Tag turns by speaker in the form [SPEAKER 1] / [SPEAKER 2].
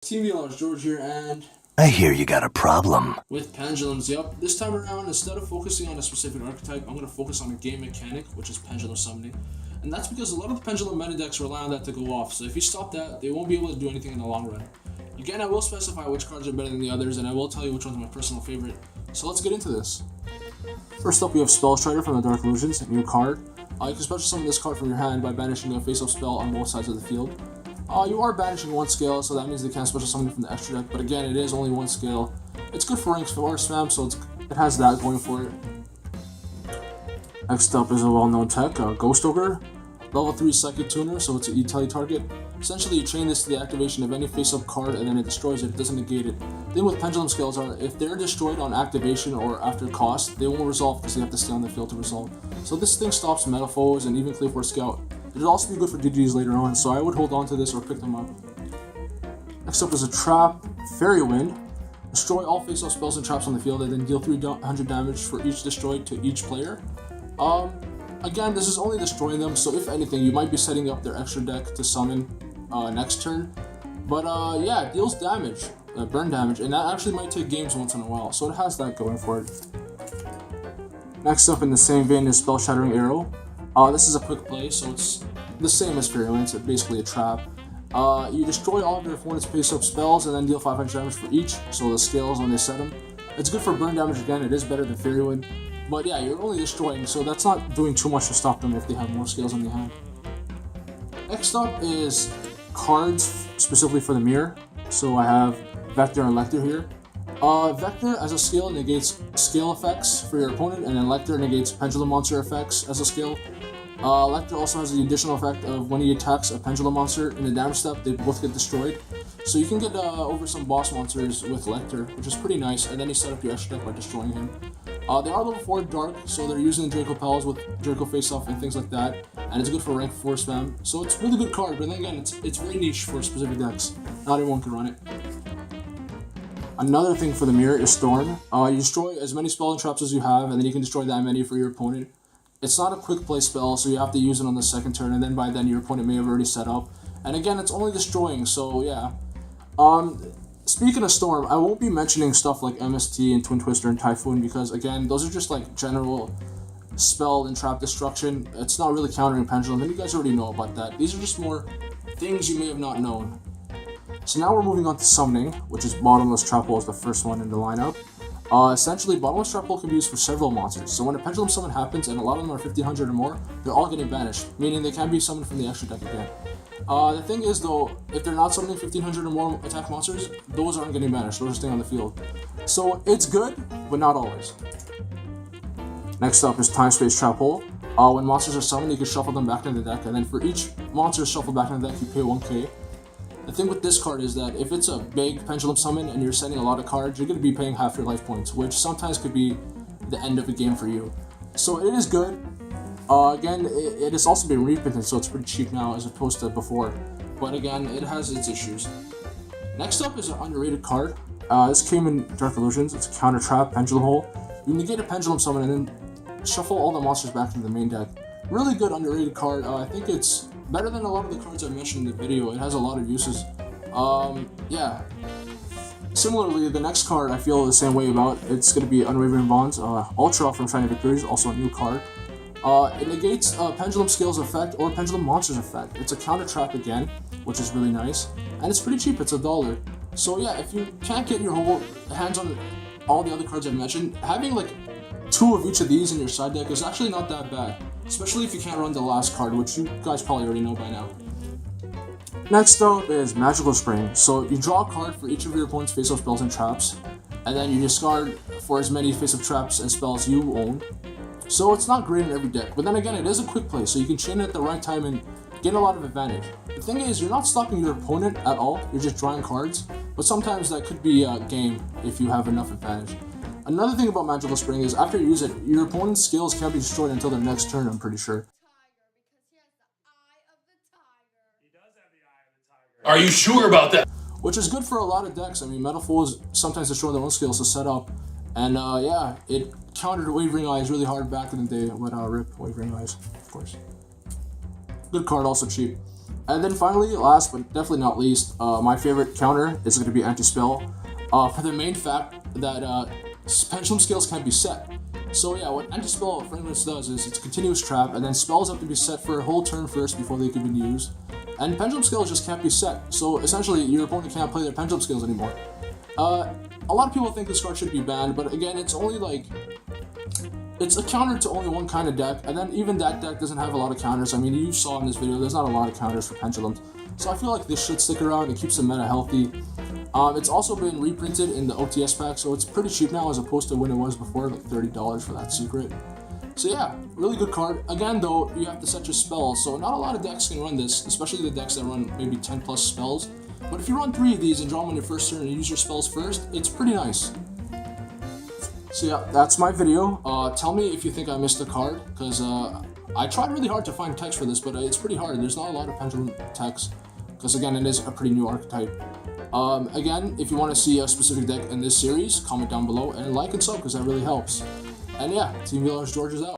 [SPEAKER 1] Team Large George here, and
[SPEAKER 2] I hear you got a problem.
[SPEAKER 1] with Pendulums, yep. This time around, instead of focusing on a specific archetype, I'm going to focus on a game mechanic, which is pendulum summoning. And that's because a lot of the pendulum meta decks rely on that to go off, so if you stop that, they won't be able to do anything in the long run. Again, I will specify which cards are better than the others, and I will tell you which one's my personal favorite. So let's get into this. First up, we have Spell Strider from the Dark Illusions, a new card. You can special summon this card from your hand by banishing a face-up spell on both sides of the field. You are banishing one scale, so that means they can't special summon it from the extra deck, but again, it is only one scale. It's good for rank 4 spam, so it has that going for it. Next up is a well-known tech, Ghost Ogre. Level 3 Psychic Tuner, so it's an E-Tele target. Essentially, you chain this to the activation of any face-up card and then it destroys it, it doesn't negate it. The thing with Pendulum scales are, if they're destroyed on activation or after cost, they won't resolve because they have to stay on the field to resolve. So this thing stops meta foes and even Clear Force Scout. It'll also be good for DGs later on, so I would hold on to this or pick them up. Next up is a Trap, Fairy Wind. Destroy all face-up spells and traps on the field and then deal 300 damage for each destroyed to each player. Again, this is only destroying them, so if anything, you might be setting up their extra deck to summon next turn. But yeah, it deals damage, burn damage, and that actually might take games once in a while, so it has that going for it. Next up in the same vein is Spell Shuddering Arrow. This is a quick play, so it's the same as Fairy Wind, it's basically a trap. You destroy all of your opponent's face-up spells and then deal 500 damage for each, so the scales when they set them. It's good for burn damage again, it is better than Fairy Wind. But yeah, you're only destroying, so that's not doing too much to stop them if they have more scales on the hand. Next up is cards specifically for the mirror. So I have Vector and Lector here. Vector as a skill negates scale effects for your opponent, and then Lector negates pendulum monster effects as a skill. Lector also has the additional effect of when he attacks a pendulum monster in the damage step, they both get destroyed. So you can get over some boss monsters with Lector, which is pretty nice, and then you set up your extra deck by destroying him. They are level 4 dark, so they're using Draco Pels with Draco Face-Off and things like that, and it's good for rank 4 spam. So it's a really good card, but then again, it's very niche for specific decks. Not everyone can run it. Another thing for the mirror is Storm. You destroy as many spell and traps as you have, and then you can destroy that many for your opponent. It's not a quick play spell, so you have to use it on the second turn, and then by then your opponent may have already set up. And again, it's only destroying, so yeah. Speaking of Storm, I won't be mentioning stuff like MST and Twin Twister and Typhoon because, again, those are just like general spell and trap destruction. It's not really countering Pendulum, and you guys already know about that. These are just more things you may have not known. So now we're moving on to Summoning, which is Bottomless Trample is the first one in the lineup. Essentially, Bottomless Trample can be used for several monsters. So when a Pendulum summon happens, and a lot of them are 1500 or more, they're all getting banished, meaning they can't be summoned from the extra deck again. The thing is though, if they're not summoning 1500 or more attack monsters, those aren't getting banished, those are staying on the field. So it's good, but not always. Next up is Time Space Trap Hole. When monsters are summoned, you can shuffle them back into the deck, and then for each monster shuffled back into the deck, you pay 1k. The thing with this card is that if it's a big Pendulum summon and you're sending a lot of cards, you're going to be paying half your life points, which sometimes could be the end of a game for you. So it is good. Again, it has also been reprinted, so it's pretty cheap now as opposed to before. But again, it has its issues. Next up is an underrated card. This came in Dark Illusions. It's a Counter Trap, Pendulum Hole. You negate a Pendulum summon and then shuffle all the monsters back into the main deck. Really good underrated card. I think it's better than a lot of the cards I mentioned in the video. It has a lot of uses. Yeah. Similarly, the next card I feel the same way about. It's going to be Unwavering Bonds. Ultra from Shining Victories, also a new card. It negates Pendulum Scales effect or Pendulum Monsters effect. It's a counter trap again, which is really nice. And it's pretty cheap, it's $1. So yeah, if you can't get your whole hands on all the other cards I mentioned, having like 2 of each of these in your side deck is actually not that bad. Especially if you can't run the last card, which you guys probably already know by now. Next up is Magical Spring. So you draw a card for each of your opponent's face-up spells and traps, and then you discard for as many face-up traps and spells you own. So it's not great in every deck, but then again, it is a quick play, so you can chain it at the right time and gain a lot of advantage. The thing is, you're not stopping your opponent at all, you're just drawing cards, but sometimes that could be a game if you have enough advantage. Another thing about Magical Spring is after you use it, your opponent's skills can't be destroyed until their next turn, I'm pretty sure.
[SPEAKER 3] Are you sure about that?
[SPEAKER 1] Which is good for a lot of decks. I mean, Metal Fools sometimes destroy their own skills to set up. And yeah, it countered Wavering Eyes really hard back in the day. But rip Wavering Eyes, of course. Good card, also cheap. And then finally, last but definitely not least, my favorite counter is going to be anti-spell, for the main fact that pendulum scales can't be set. So yeah, what anti-spell fragrance does is it's a continuous trap, and then spells have to be set for a whole turn first before they can be used. And pendulum scales just can't be set, so essentially your opponent can't play their pendulum scales anymore. A lot of people think this card should be banned, but again, it's only like, it's a counter to only one kind of deck, and then even that deck doesn't have a lot of counters. I mean, you saw in this video, there's not a lot of counters for pendulums. So I feel like this should stick around. It keeps the meta healthy. It's also been reprinted in the OTS pack, so it's pretty cheap now as opposed to when it was before, like $30 for that secret. So yeah, really good card. Again though, you have to set your spells, so not a lot of decks can run this, especially the decks that run maybe 10 plus spells. But if you run 3 of these and draw them on your first turn and use your spells first, it's pretty nice. So yeah, that's my video. Tell me if you think I missed a card, because I tried really hard to find text for this, but it's pretty hard. There's not a lot of pendulum text, because again, it is a pretty new archetype. Again, if you want to see a specific deck in this series, comment down below and like and sub, because that really helps. And yeah, Team Village George is out.